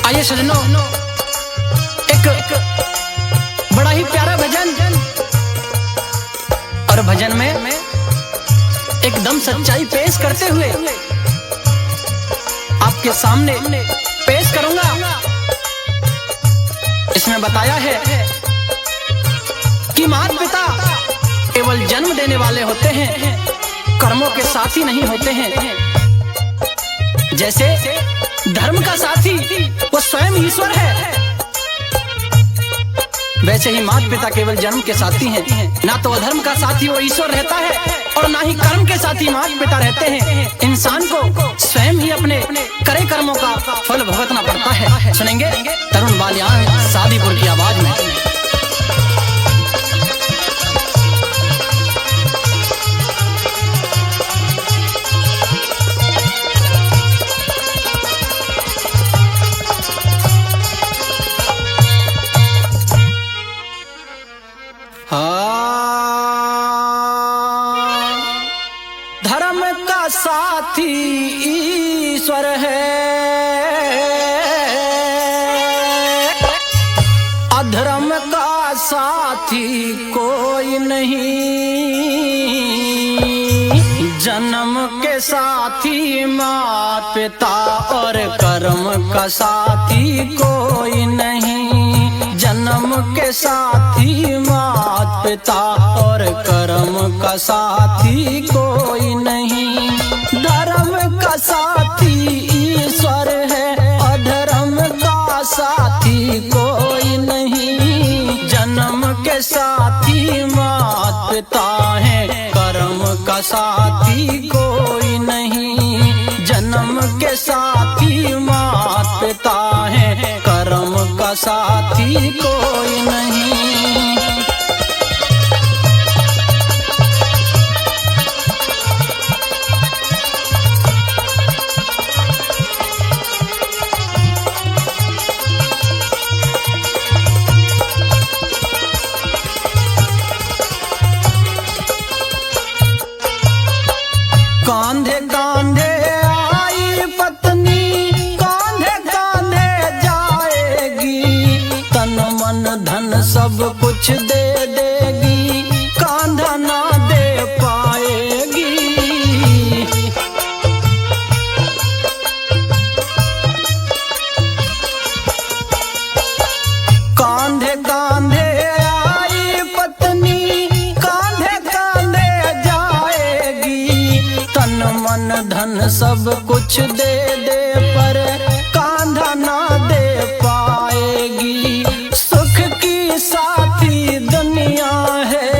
आइए सजनों, एक बड़ा ही प्यारा भजन, और भजन में एकदम सच्चाई पेश करते हुए आपके सामने पेश करूंगा। इसमें बताया है कि माता पिता केवल जन्म देने वाले होते हैं, कर्मों के साथी नहीं होते हैं। जैसे धर्म का साथी वो स्वयं ईश्वर है, वैसे ही माता पिता केवल जन्म के साथी हैं। ना तो धर्म का साथी वो ईश्वर रहता है और ना ही कर्म के साथी माता पिता रहते हैं। इंसान को स्वयं ही अपने करे कर्मों का फल भुगतना पड़ता है। सुनेंगे तरुण बालियान सादीपुर की आवाज में। धर्म का साथी ईश्वर है, अधर्म का साथी कोई नहीं। जन्म के साथी माता पिता और कर्म का साथी कोई नहीं। जन्म के साथी माता पिता और कर्म का साथी कोई नहीं। धर्म का साथी ईश्वर है, अधर्म का साथी कोई नहीं। जन्म के साथी माता पिता है, कर्म का साथी कोई नहीं। जन्म के साथी माता पिता है, कर्म का साथी कोई नहीं। कांधे कांधे आई पत्नी, कांधे कांधे जाएगी। तन मन धन सब कुछ दे देगी, कांधा ना दे पाएगी। कांधे कांधे आई पत्नी, कांधे कांधे जाएगी। तन मन धन सब कुछ दे दे पर कांधा ना दे पाएगी। सुख की साथी दुनिया है,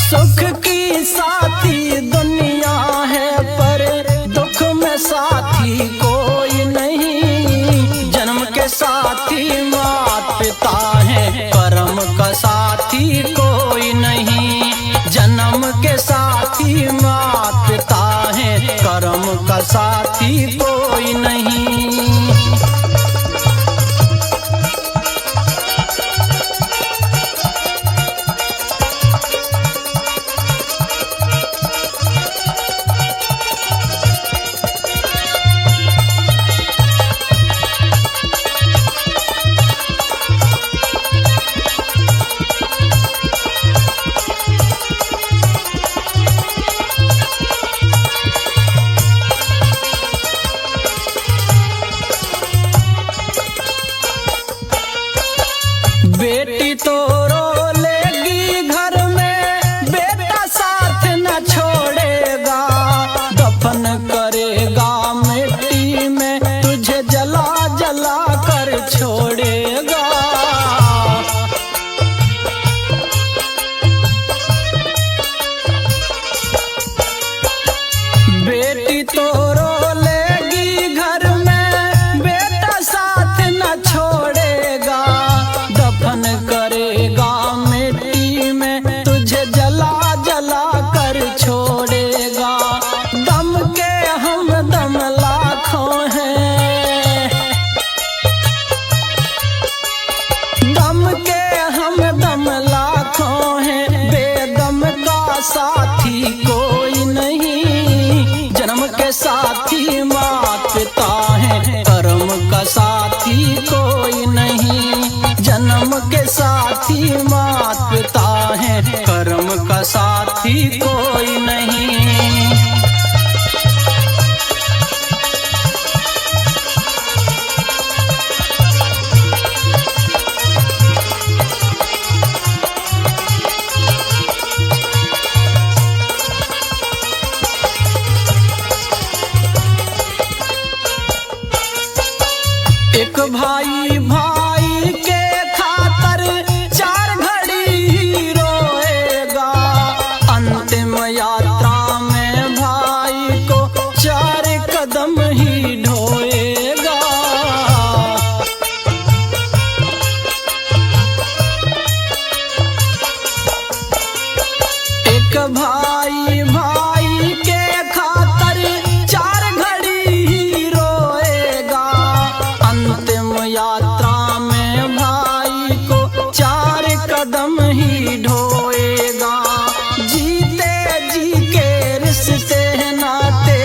सुख की साथी दुनिया है, पर दुख में साथी कोई नहीं। जन्म के साथी माता पिता है, कर्म का साथी कोई नहीं। जन्म के साथी माता पिता है, कर्म का साथी कोई नहीं। बेटी तो रो लेगी घर में, बेटा साथ न छोड़ेगा। दफन करेगा मिट्टी में, तुझे जला जला कर छोड़ेगा। बेटी तो रो लेगी घर में, बेटा साथ न छोड़ेगा। दफन करेगा मिट्टी में, तुझे जला जला कर छोड़ेगा। दम के हम दम साथी मात पिता हैं, कर्म का साथी कोई नहीं। जन्म के साथी मात पिता हैं, कर्म का साथी कोई नहीं। एक भाई भाई के खातर चार घड़ी ही रोएगा, अंतिम यात्रा में भाई को चार कदम ही ढोएगा। एक भाई भाई के खातर चार घड़ी ही रोएगा, अंतिम यात्रा में भाई को चार कदम ही ढोएगा। जीते जी के रिश्ते नाते,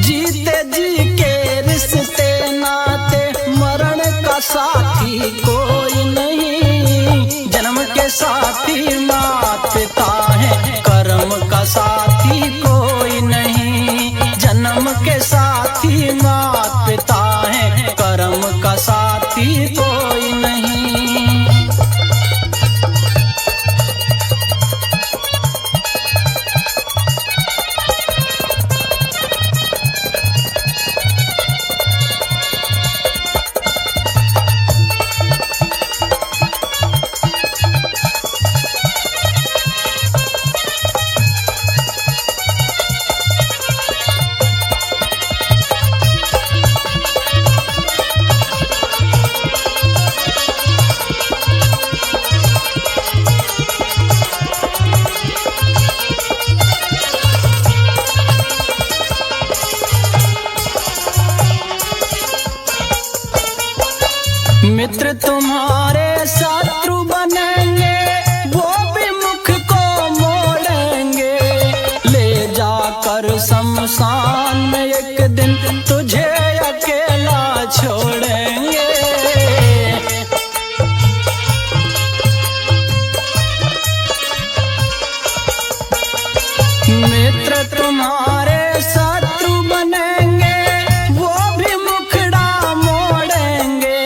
जीते जी के रिश्ते नाते, मरण का साथी कोई नहीं। जन्म के साथी मात पिता हैं, कर्म का साथी कोई नहीं। जन्म के साथी मात पिता हैं, कर्म का साथी कोई नहीं। मित्र तुम्हारे शत्रु बनेंगे, वो भी मुख को मोड़ेंगे। ले जाकर शमशान में एक दिन तुझे अकेला छोड़ेंगे। मित्र तुम्हारे शत्रु बनेंगे, वो भी मुखड़ा मोड़ेंगे।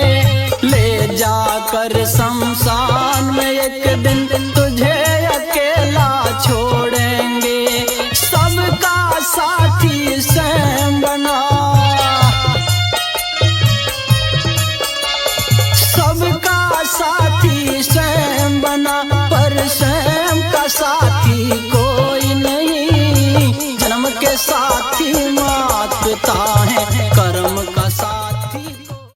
ले जाकर शमशान में एक दिन